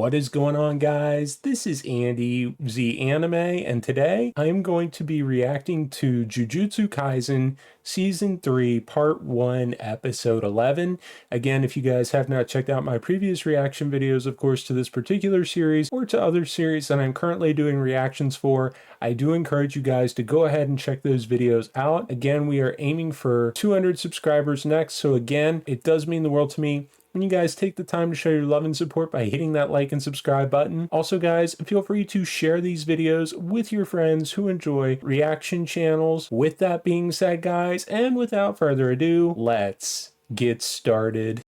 What is going on, guys? This is Andy Z Anime, and today I am going to be reacting to Jujutsu Kaisen Season 3, Part 1, Episode 11. Again, if you guys have not checked out my previous reaction videos, of course, to this particular series or to other series that I'm currently doing reactions for, I do encourage you guys to go ahead and check those videos out. Again, we are aiming for 200 subscribers next, so again, it does mean the world to me when you guys take the time to show your love and support by hitting that like and subscribe button. Also, guys, feel free to share these videos with your friends who enjoy reaction channels. With that being said, guys, and without further ado, let's get started.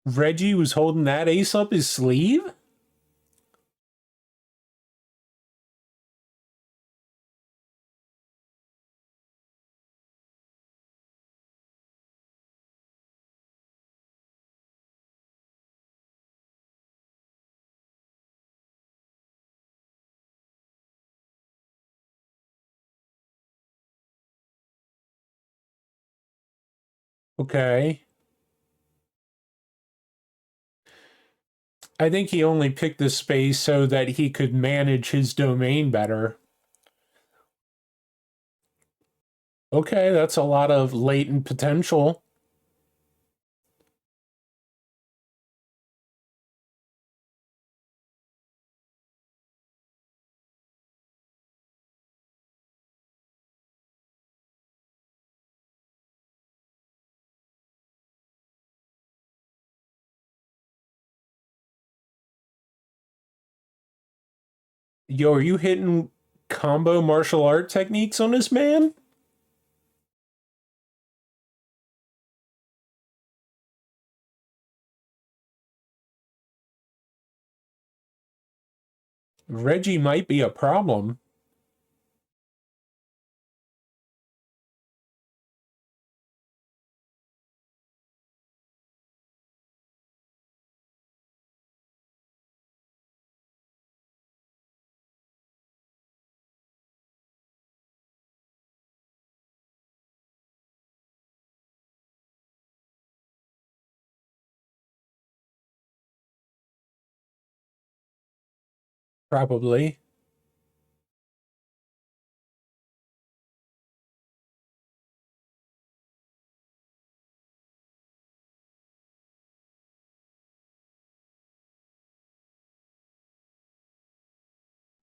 Reggie was holding that ace up his sleeve? Okay. I think he only picked this space so that he could manage his domain better. Okay, that's a lot of latent potential. Yo, are you hitting combo martial art techniques on this man? Reggie might be a problem. Probably.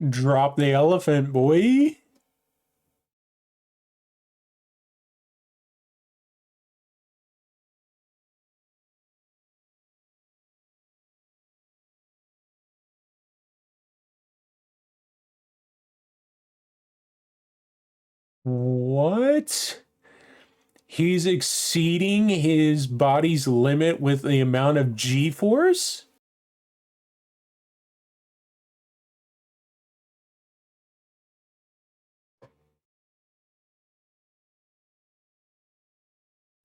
Drop the elephant, boy. What? He's exceeding his body's limit with the amount of G-force?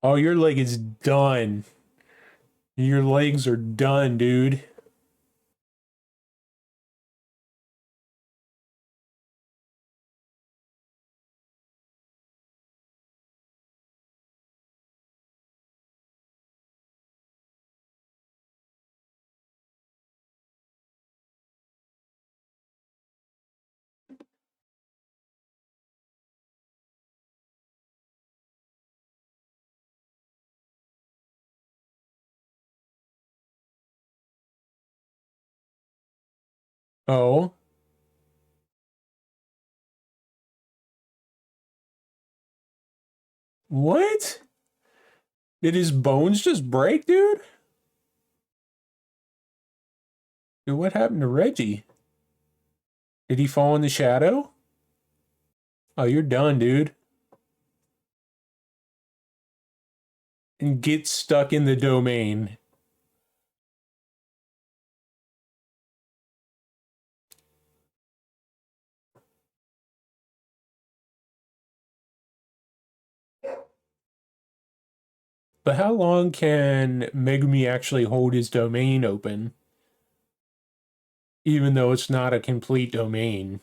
Oh, your leg is done. Your legs are done, dude. Oh. What? Did his bones just break, dude? Dude, what happened to Reggie? Did he fall in the shadow? Oh, you're done, dude. And get stuck in the domain. But how long can Megumi actually hold his domain open? Even though it's not a complete domain.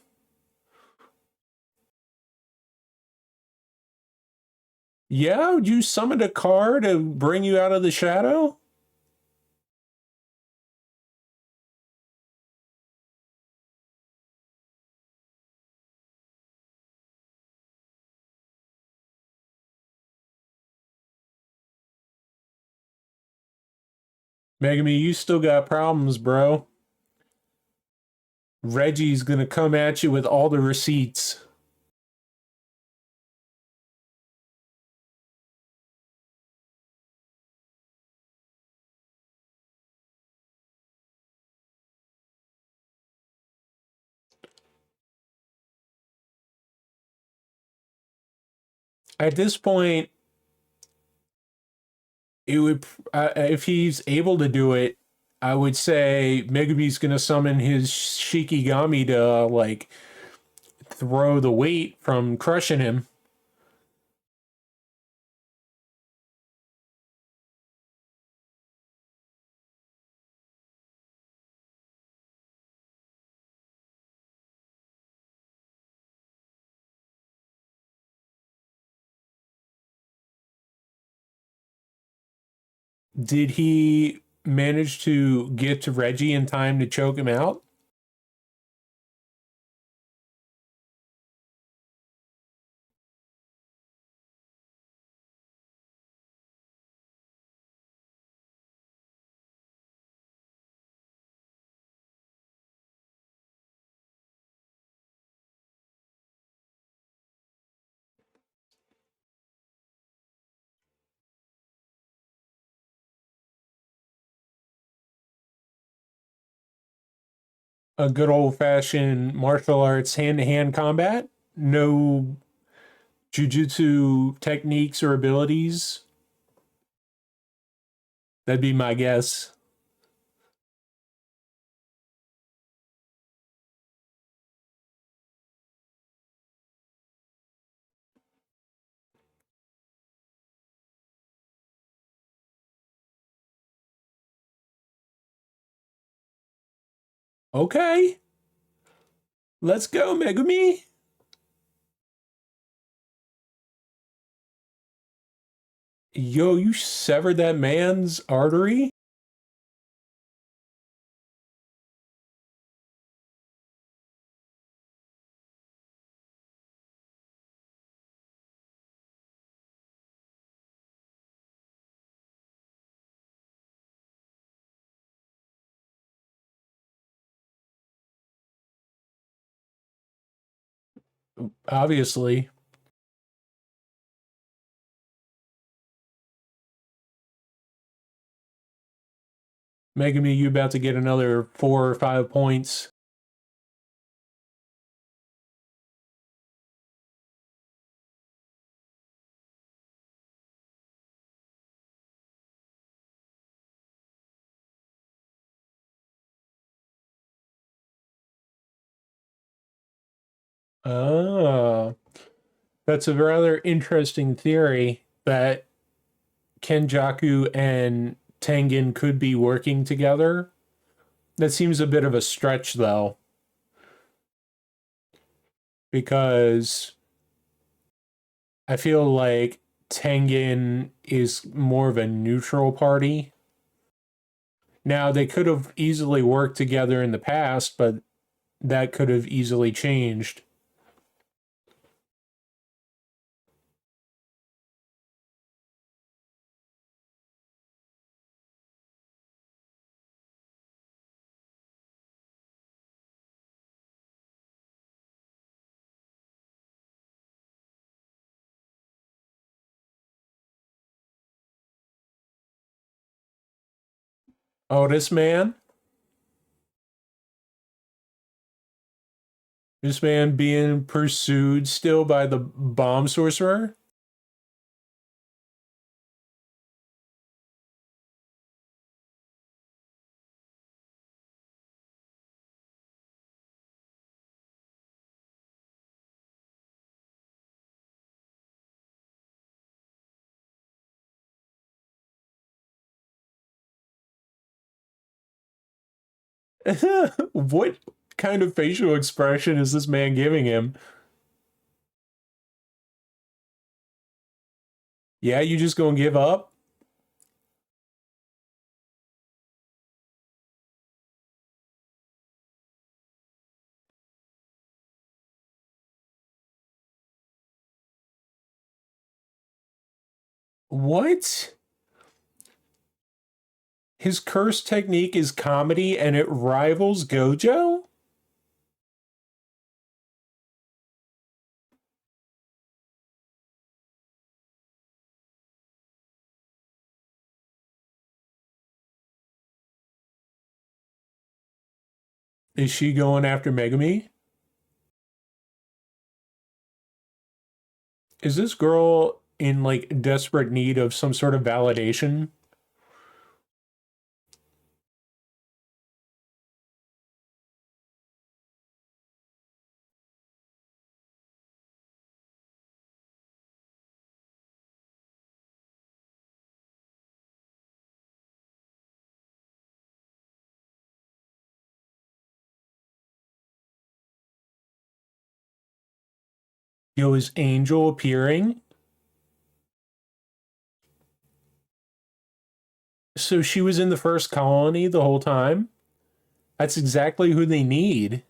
Yeah, you summoned a car to bring you out of the shadow? Megumi, you still got problems, bro. Reggie's gonna come at you with all the receipts. At this point, it would if he's able to do it, I would say Megumi's gonna summon his Shikigami to like throw the weight from crushing him. Did he manage to get to Reggie in time to choke him out? A good old fashioned martial arts hand to hand combat? No jujutsu techniques or abilities? That'd be my guess. Okay, let's go, Megumi. Yo, you severed that man's artery? Obviously. Megumi, you about to get another 4 or 5 points. Ah, that's a rather interesting theory that Kenjaku and Tengen could be working together. That seems a bit of a stretch, though, because I feel like Tengen is more of a neutral party. Now, they could have easily worked together in the past, but that could have easily changed. Oh, this man being pursued still by the bomb sorcerer? What kind of facial expression is this man giving him? Yeah, you just gonna give up? What? His curse technique is comedy and it rivals Gojo? Is she going after Megumi? Is this girl in like desperate need of some sort of validation? Yo, is Angel appearing? So she was in the first colony the whole time? That's exactly who they need.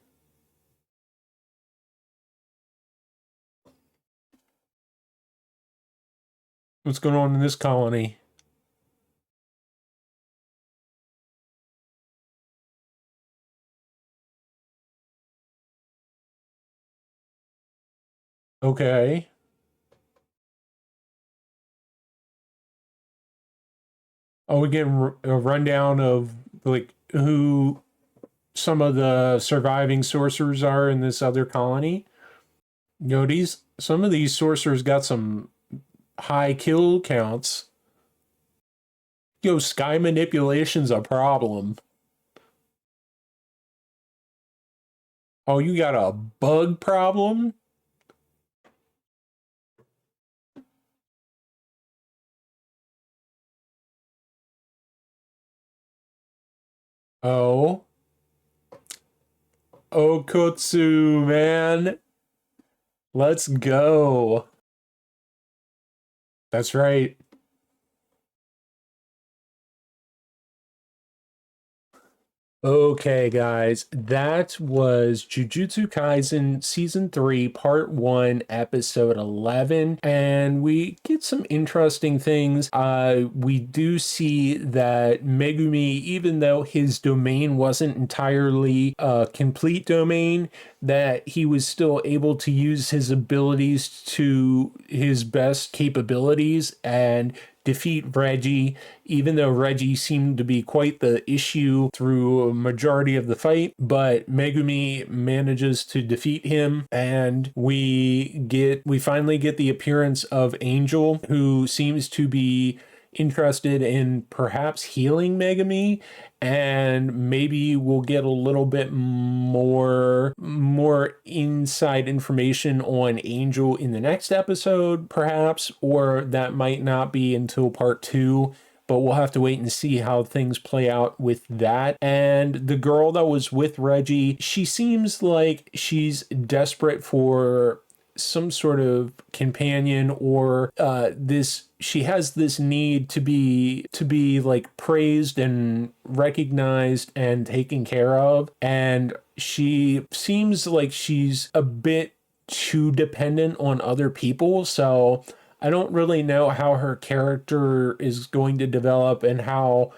What's going on in this colony? Okay. Oh, we get a rundown of like who some of the surviving sorcerers are in this other colony. You know, these some of these sorcerers got some high kill counts. Yo, sky manipulation's a problem. Oh, you got a bug problem? Oh, Okketsu, man. Let's go. That's right. Okay, guys, that was Jujutsu Kaisen Season 3, Part 1, Episode 11. And we get some interesting things. We do see that Megumi, even though his domain wasn't entirely a complete domain, that he was still able to use his abilities to his best capabilities and defeat Reggie, even though Reggie seemed to be quite the issue through a majority of the fight. But Megumi manages to defeat him, and we finally get the appearance of Angel, who seems to be interested in perhaps healing Megami, and maybe we'll get a little bit more inside information on Angel in the next episode, perhaps, or that might not be until part 2, but we'll have to wait and see how things play out with that. And the girl that was with Reggie, she seems like she's desperate for some sort of companion, or this she has this need to be like praised and recognized and taken care of, and she seems like she's a bit too dependent on other people. So I don't really know how her character is going to develop and how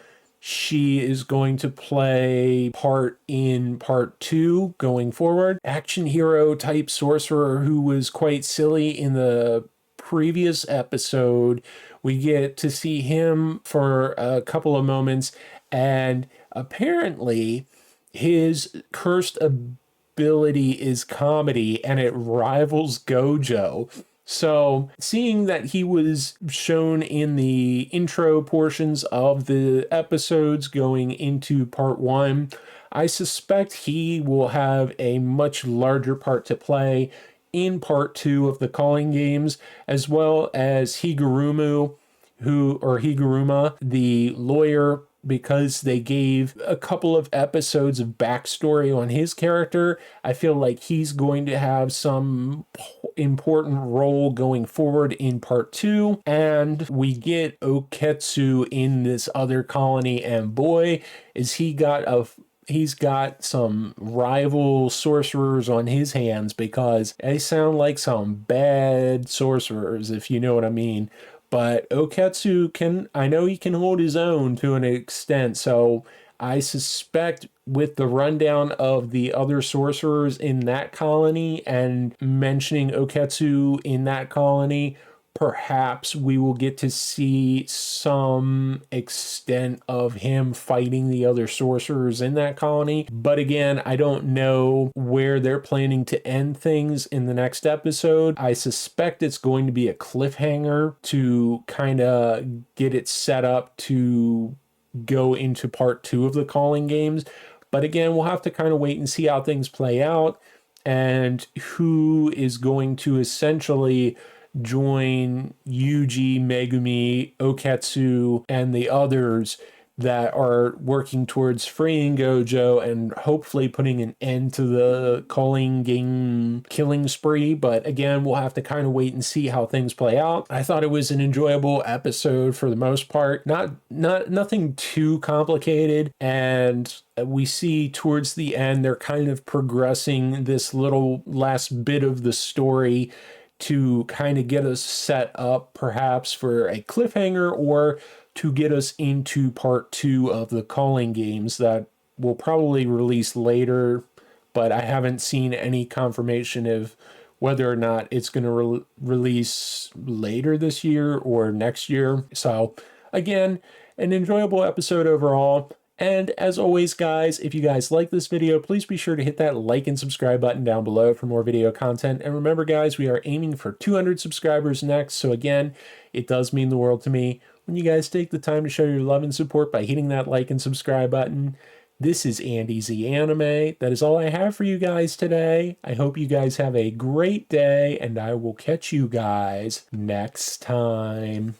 she is going to play part in part 2 going forward. Action hero type sorcerer who was quite silly in the previous episode. We get to see him for a couple of moments, and apparently his cursed ability is comedy and it rivals Gojo. So, seeing that he was shown in the intro portions of the episodes going into part 1, I suspect he will have a much larger part to play in part 2 of the Calling Games, as well as Higuruma, the lawyer because they gave a couple of episodes of backstory on his character, I feel like he's going to have some important role going forward in part 2. And we get Okketsu in this other colony, and boy, is he's got some rival sorcerers on his hands, because they sound like some bad sorcerers, if you know what I mean. But Okketsu I know he can hold his own to an extent, so I suspect with the rundown of the other sorcerers in that colony and mentioning Okketsu in that colony, perhaps we will get to see some extent of him fighting the other sorcerers in that colony. But again, I don't know where they're planning to end things in the next episode. I suspect it's going to be a cliffhanger to kind of get it set up to go into part 2 of the calling games. But again, we'll have to kind of wait and see how things play out and who is going to essentially join Yuji, Megumi, Okketsu, and the others that are working towards freeing Gojo and hopefully putting an end to the calling game killing spree. But again, we'll have to kind of wait and see how things play out. I thought it was an enjoyable episode for the most part. Nothing too complicated, and we see towards the end they're kind of progressing this little last bit of the story to kind of get us set up perhaps for a cliffhanger, or to get us into part 2 of the calling games that will probably release later, but I haven't seen any confirmation of whether or not it's going to release later this year or next year. So again, an enjoyable episode overall. And as always, guys, if you guys like this video, please be sure to hit that like and subscribe button down below for more video content. And remember, guys, we are aiming for 200 subscribers next. So again, it does mean the world to me when you guys take the time to show your love and support by hitting that like and subscribe button. This is Andy Z Anime. That is all I have for you guys today. I hope you guys have a great day, and I will catch you guys next time.